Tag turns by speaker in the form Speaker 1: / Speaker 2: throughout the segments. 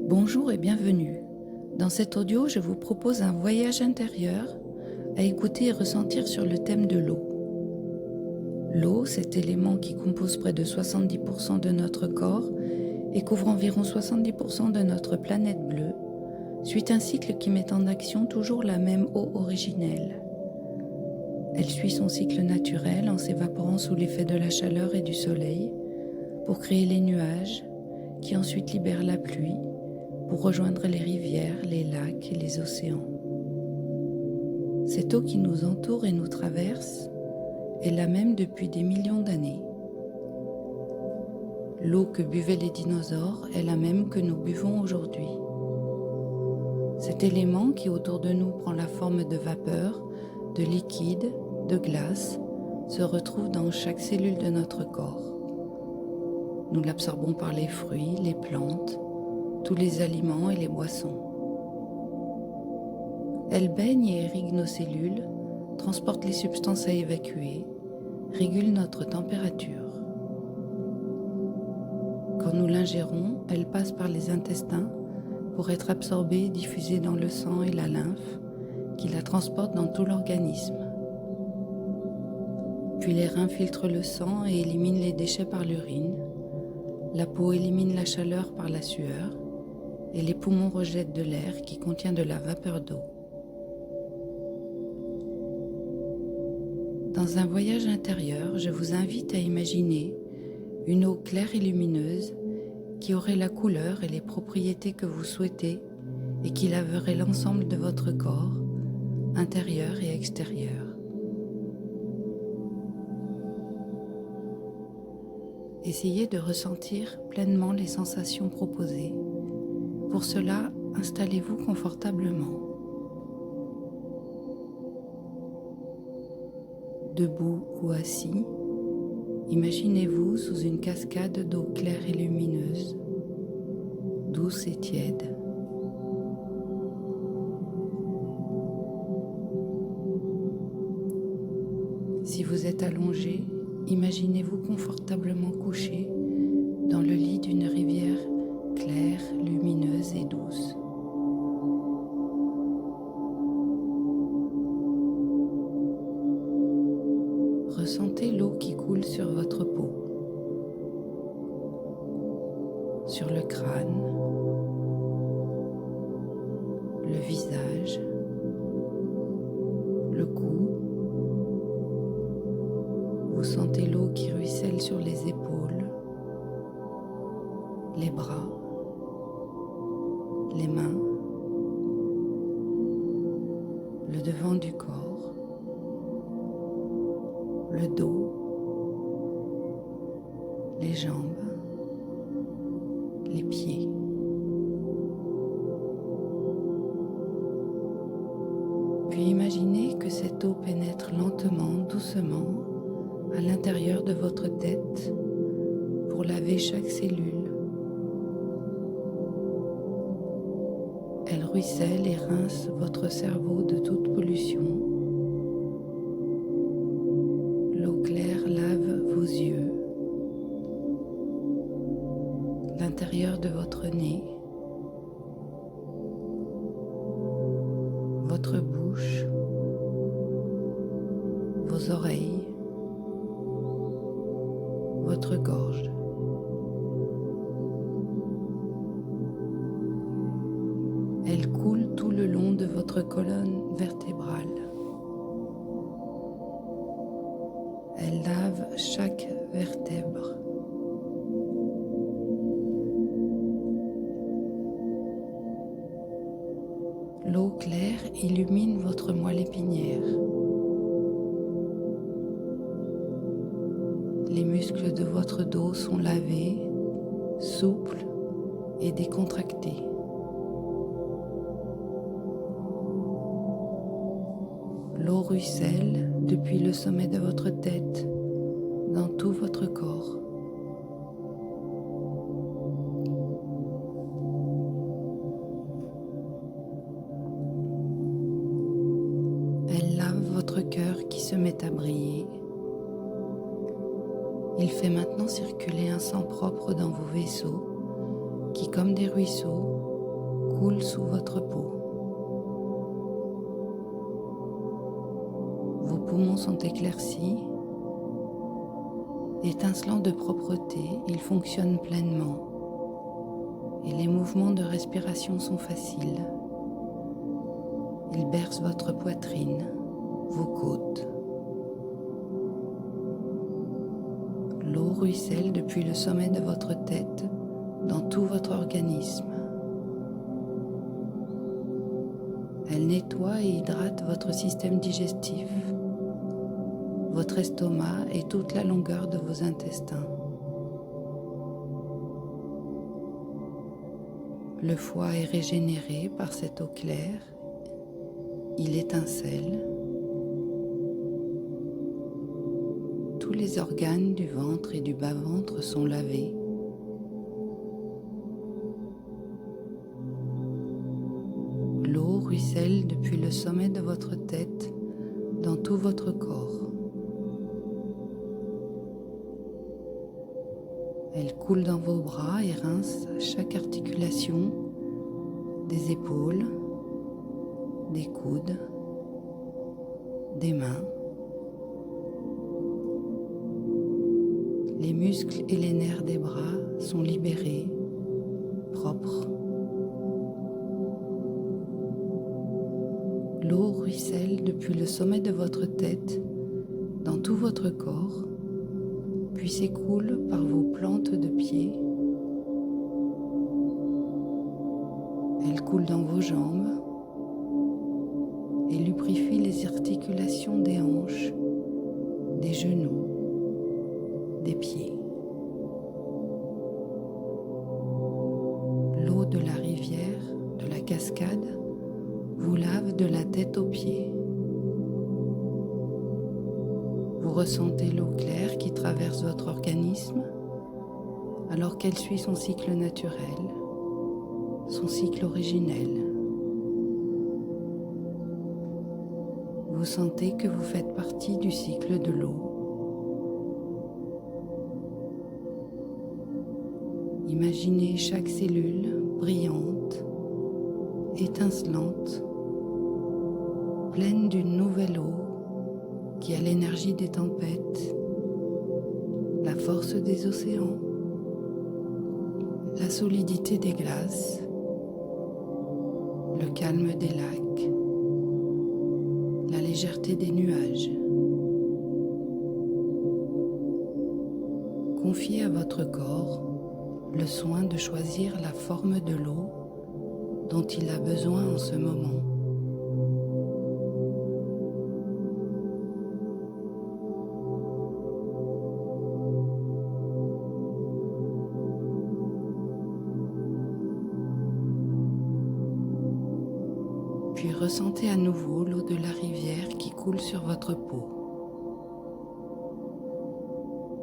Speaker 1: Bonjour et bienvenue. Dans cet audio, je vous propose un voyage intérieur à écouter et ressentir sur le thème de l'eau. L'eau, cet élément qui compose près de 70% de notre corps et couvre environ 70% de notre planète bleue, suit un cycle qui met en action toujours la même eau originelle. Elle suit son cycle naturel en s'évaporant sous l'effet de la chaleur et du soleil pour créer les nuages qui ensuite libèrent la pluie pour rejoindre les rivières, les lacs et les océans. Cette eau qui nous entoure et nous traverse est la même depuis des millions d'années. L'eau que buvaient les dinosaures est la même que nous buvons aujourd'hui. Cet élément qui autour de nous prend la forme de vapeur, de liquide, de glace, se retrouve dans chaque cellule de notre corps. Nous l'absorbons par les fruits, les plantes, tous les aliments et les boissons. Elle baigne et irrigue nos cellules, transporte les substances à évacuer, régule notre température. Quand nous l'ingérons, elle passe par les intestins pour être absorbée et diffusée dans le sang et la lymphe qui la transportent dans tout l'organisme. Puis les reins filtrent le sang et éliminent les déchets par l'urine. La peau élimine la chaleur par la sueur et les poumons rejettent de l'air qui contient de la vapeur d'eau. Dans un voyage intérieur, je vous invite à imaginer une eau claire et lumineuse qui aurait la couleur et les propriétés que vous souhaitez et qui laverait l'ensemble de votre corps, intérieur et extérieur. Essayez de ressentir pleinement les sensations proposées. Pour cela, installez-vous confortablement. Debout ou assis, imaginez-vous sous une cascade d'eau claire et lumineuse, douce et tiède. Si vous êtes allongé, imaginez-vous confortablement couché dans le lit d'une rivière claire, lumineuse et douce. Ressentez l'eau qui coule sur votre peau, sur le crâne, le visage, le cou. Vous sentez l'eau qui ruisselle sur les épaules, les bras, les mains, le devant du corps, le dos, les jambes, les pieds. Puis imaginez que cette eau pénètre lentement, doucement, à l'intérieur de votre tête pour laver chaque cellule. Elle ruisselle et rince votre cerveau de toute pollution. L'eau claire lave vos yeux, l'intérieur de votre nez, votre bouche, vos oreilles, votre gorge. Elle coule tout le long de votre colonne vertébrale. Elle lave chaque vertèbre. L'eau claire illumine votre moelle épinière. Les muscles de votre dos sont lavés, souples et décontractés. L'eau ruisselle depuis le sommet de votre tête dans tout votre corps. Elle lave votre cœur qui se met à briller. Il fait maintenant circuler un sang propre dans vos vaisseaux qui, comme des ruisseaux, coule sous votre peau. Vos poumons sont éclaircis, étincelants de propreté, ils fonctionnent pleinement et les mouvements de respiration sont faciles. Ils bercent votre poitrine, vos côtes. L'eau ruisselle depuis le sommet de votre tête dans tout votre organisme. Elle nettoie et hydrate votre système digestif, votre estomac et toute la longueur de vos intestins. Le foie est régénéré par cette eau claire, il étincelle. Tous les organes du ventre et du bas-ventre sont lavés. L'eau ruisselle depuis le sommet de votre tête dans tout votre corps. Elle coule dans vos bras et rince chaque articulation des épaules, des coudes, des mains. Les muscles et les nerfs des bras sont libérés, propres. L'eau ruisselle depuis le sommet de votre tête dans tout votre corps, puis s'écoule par vos plantes de pied. Elle coule dans vos jambes et lubrifie les articulations des hanches, des genoux, des pieds. L'eau de la rivière, de la cascade, vous lave de la tête aux pieds. Vous ressentez l'eau claire qui traverse votre organisme alors qu'elle suit son cycle naturel, son cycle originel. Vous sentez que vous faites partie du cycle de l'eau. Imaginez chaque cellule brillante, étincelante, pleine d'une nouvelle eau qui a l'énergie des tempêtes, la force des océans, la solidité des glaces, le calme des lacs, la légèreté des nuages. Confiez à votre corps le soin de choisir la forme de l'eau dont il a besoin en ce moment. Puis ressentez à nouveau l'eau de la rivière qui coule sur votre peau.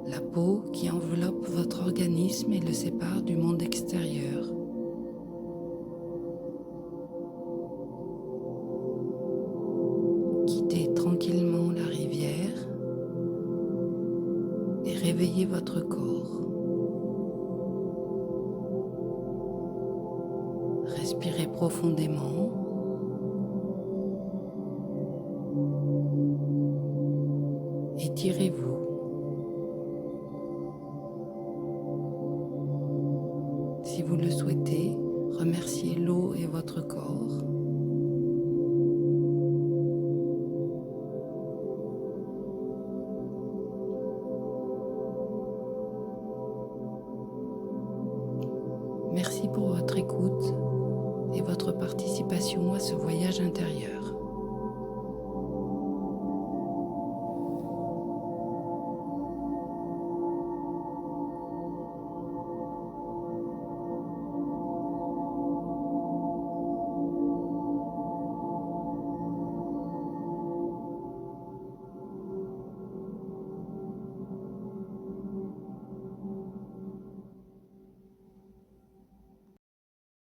Speaker 1: La peau qui enveloppe votre organisme et le sépare du monde extérieur. Quittez tranquillement la rivière et réveillez votre corps. Respirez profondément. Étirez-vous. Si vous le souhaitez, remerciez l'eau et votre corps. Merci pour votre écoute et votre participation à ce voyage intérieur.